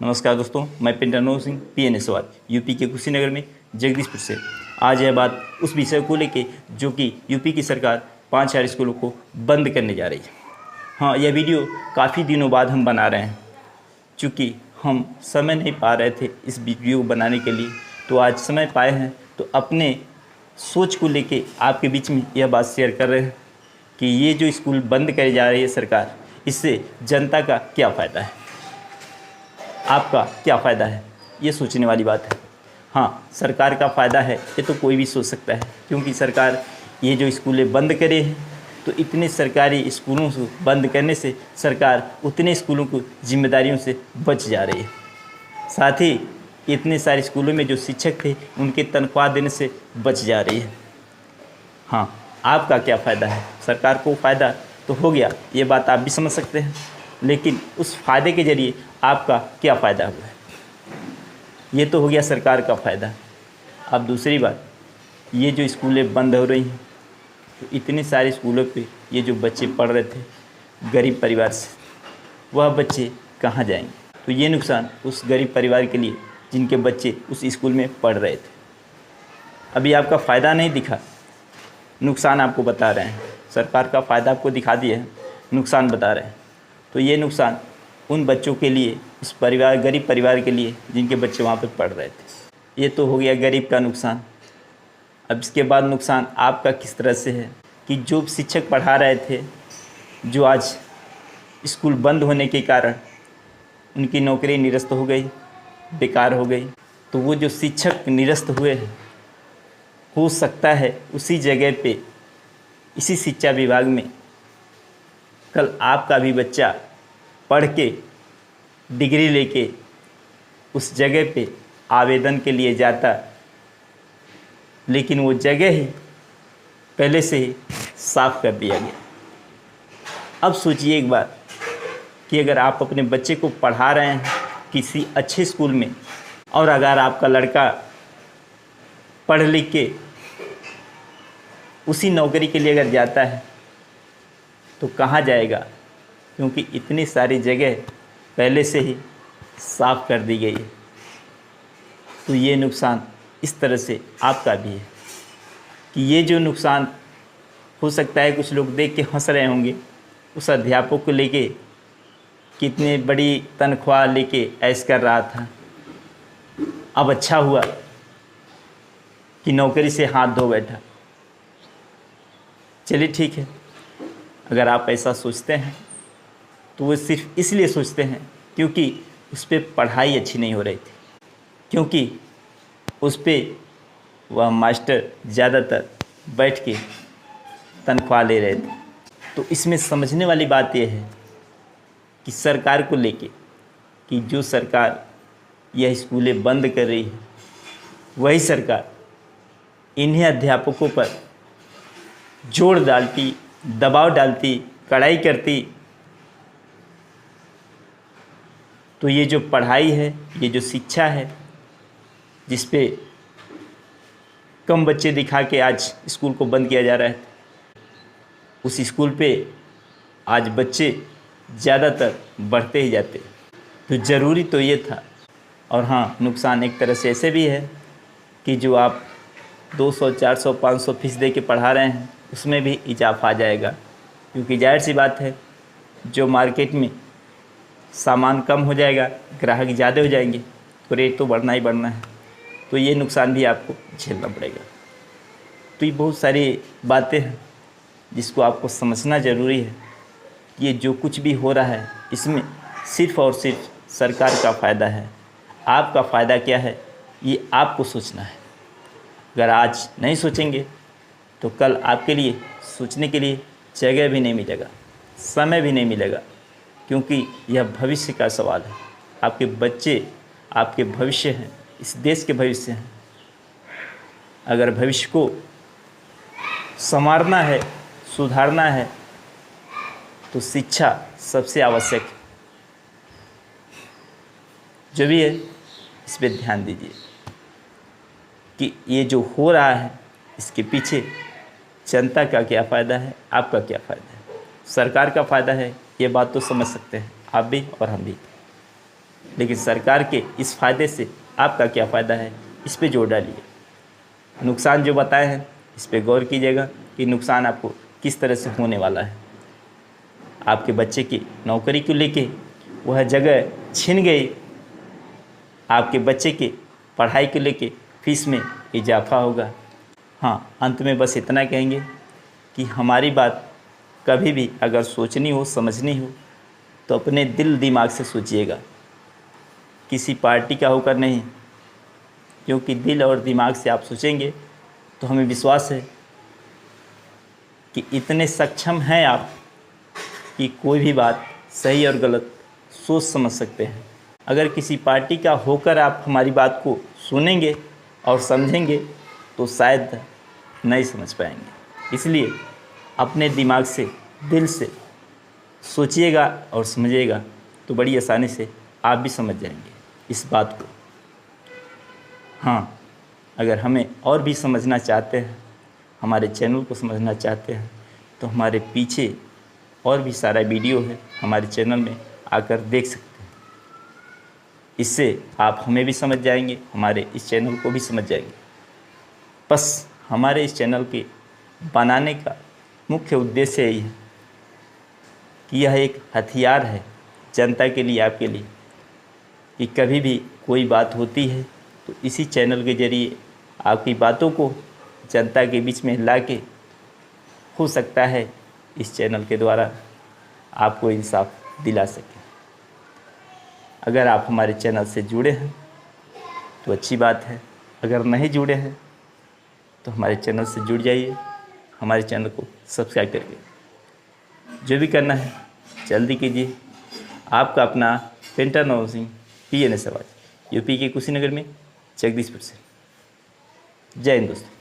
नमस्कार दोस्तों, मैं पिंटरनोर सिंह PN सवाल यूपी के कुशीनगर में जगदीशपुर से। आज यह बात उस विषय को लेके जो कि यूपी की सरकार 5,000 स्कूलों को बंद करने जा रही है। हाँ, यह वीडियो काफ़ी दिनों बाद हम बना रहे हैं, चूँकि हम समय नहीं पा रहे थे इस वीडियो बनाने के लिए, तो आज समय पाए हैं तो अपने सोच को लेके आपके बीच में यह बात शेयर कर रहे हैं कि ये जो स्कूल बंद करे जा रही है सरकार, इससे जनता का क्या फ़ायदा है, आपका क्या फ़ायदा है, ये सोचने वाली बात है। हाँ, सरकार का फ़ायदा है ये तो कोई भी सोच सकता है, क्योंकि सरकार ये जो स्कूलें बंद करे हैं तो इतने सरकारी स्कूलों से बंद करने से सरकार उतने स्कूलों को जिम्मेदारियों से बच जा रही है। साथ ही इतने सारे स्कूलों में जो शिक्षक थे उनके तनख्वाह देने से बच जा रही है। हाँ, आपका क्या फ़ायदा है? सरकार को फ़ायदा तो हो गया, ये बात आप भी समझ सकते हैं, लेकिन उस फ़ायदे के ज़रिए आपका क्या फ़ायदा हुआ है, ये तो हो गया सरकार का फ़ायदा। अब दूसरी बात, ये जो स्कूलें बंद हो रही हैं तो इतने सारे स्कूलों पे ये जो बच्चे पढ़ रहे थे गरीब परिवार से, वह बच्चे कहाँ जाएंगे? तो ये नुकसान उस गरीब परिवार के लिए जिनके बच्चे उस स्कूल में पढ़ रहे थे। अभी आपका फ़ायदा नहीं दिखा, नुकसान आपको बता रहे हैं। सरकार का फ़ायदा आपको दिखा दिया है, नुकसान बता रहे हैं। तो ये नुकसान उन बच्चों के लिए, उस परिवार, गरीब परिवार के लिए जिनके बच्चे वहाँ पर पढ़ रहे थे। ये तो हो गया गरीब का नुकसान। अब इसके बाद नुकसान आपका किस तरह से है कि जो शिक्षक पढ़ा रहे थे, जो आज स्कूल बंद होने के कारण उनकी नौकरी निरस्त हो गई, बेकार हो गई, तो वो जो शिक्षक निरस्त हुए हैं, हो सकता है उसी जगह पे, इसी शिक्षा विभाग में कल आपका भी बच्चा पढ़ के डिग्री लेके उस जगह पे आवेदन के लिए जाता, लेकिन वो जगह ही पहले से ही साफ कर दिया गया। अब सोचिए एक बार कि अगर आप अपने बच्चे को पढ़ा रहे हैं किसी अच्छे स्कूल में, और अगर आपका लड़का पढ़ लिख के उसी नौकरी के लिए अगर जाता है तो कहाँ जाएगा? क्योंकि इतनी सारी जगह पहले से ही साफ कर दी गई है। तो ये नुकसान इस तरह से आपका भी है कि ये जो नुकसान हो सकता है कुछ लोग देख के हंस रहे होंगे, उस अध्यापक को लेके कितने बड़ी तनख्वाह लेके ऐश कर रहा था, अब अच्छा हुआ कि नौकरी से हाथ धो बैठा। चलिए ठीक है, अगर आप ऐसा सोचते हैं तो वो सिर्फ इसलिए सोचते हैं क्योंकि उस पर पढ़ाई अच्छी नहीं हो रही थी, क्योंकि उस पर वह मास्टर ज़्यादातर बैठ के तनख्वाह ले रहे थे। तो इसमें समझने वाली बात यह है कि सरकार को लेके कि जो सरकार यह स्कूलें बंद कर रही है, वही सरकार इन्हीं अध्यापकों पर जोर डालती, दबाव डालती, कड़ाई करती, तो ये जो पढ़ाई है, ये जो शिक्षा है, जिस पे कम बच्चे दिखा के आज स्कूल को बंद किया जा रहा है, उस स्कूल पे आज बच्चे ज़्यादातर बढ़ते ही जाते। तो ज़रूरी तो ये था। और हाँ, नुकसान एक तरह से ऐसे भी है कि जो आप 200, 400, 500 फीस दे के पढ़ा रहे हैं, उसमें भी इजाफा आ जाएगा, क्योंकि जाहिर सी बात है जो मार्केट में सामान कम हो जाएगा, ग्राहक ज़्यादा हो जाएंगे, तो रेट तो बढ़ना ही बढ़ना है। तो ये नुकसान भी आपको झेलना पड़ेगा। तो ये बहुत सारी बातें हैं जिसको आपको समझना ज़रूरी है। ये जो कुछ भी हो रहा है इसमें सिर्फ़ और सिर्फ सरकार का फ़ायदा है। आपका फ़ायदा क्या है ये आपको सोचना है। अगर आज नहीं सोचेंगे तो कल आपके लिए सोचने के लिए जगह भी नहीं मिलेगा, समय भी नहीं मिलेगा, क्योंकि यह भविष्य का सवाल है। आपके बच्चे आपके भविष्य हैं, इस देश के भविष्य हैं। अगर भविष्य को संवारना है, सुधारना है, तो शिक्षा सबसे आवश्यक है। जो भी है इस पर ध्यान दीजिए कि ये जो हो रहा है इसके पीछे जनता का क्या फ़ायदा है, आपका क्या फ़ायदा है, सरकार का फ़ायदा है, ये बात तो समझ सकते हैं आप भी और हम भी। लेकिन सरकार के इस फ़ायदे से आपका क्या फ़ायदा है, इस पे जोर डालिए। नुकसान जो बताए हैं इस पे गौर कीजिएगा कि नुकसान आपको किस तरह से होने वाला है। आपके बच्चे की नौकरी को लेके वह जगह छिन गई, आपके बच्चे के पढ़ाई को लेके फीस में इजाफा होगा। हाँ, अंत में बस इतना कहेंगे कि हमारी बात कभी भी अगर सोचनी हो, समझनी हो, तो अपने दिल दिमाग से सोचिएगा, किसी पार्टी का होकर नहीं। क्योंकि दिल और दिमाग से आप सोचेंगे तो हमें विश्वास है कि इतने सक्षम हैं आप कि कोई भी बात सही और गलत सोच समझ सकते हैं। अगर किसी पार्टी का होकर आप हमारी बात को सुनेंगे और समझेंगे तो शायद नहीं समझ पाएंगे। इसलिए अपने दिमाग से, दिल से सोचिएगा और समझिएगा तो बड़ी आसानी से आप भी समझ जाएंगे इस बात को। हाँ, अगर हमें और भी समझना चाहते हैं, हमारे चैनल को समझना चाहते हैं, तो हमारे पीछे और भी सारा वीडियो है, हमारे चैनल में आकर देख सकते हैं। इससे आप हमें भी समझ जाएंगे, हमारे इस चैनल को भी समझ जाएंगे। बस हमारे इस चैनल के बनाने का मुख्य उद्देश्य यही है कि यह एक हथियार है जनता के लिए, आपके लिए, कि कभी भी कोई बात होती है तो इसी चैनल के ज़रिए आपकी बातों को जनता के बीच में लाके हो सकता है इस चैनल के द्वारा आपको इंसाफ दिला सके। अगर आप हमारे चैनल से जुड़े हैं तो अच्छी बात है, अगर नहीं जुड़े हैं तो हमारे चैनल से जुड़ जाइए, हमारे चैनल को सब्सक्राइब करके जो भी करना है जल्दी कीजिए। आपका अपना पेंटर नवाब सिंह, PNS आवाज़, यूपी के कुशीनगर में, जगदीशपुर से। जय हिंद दोस्तों।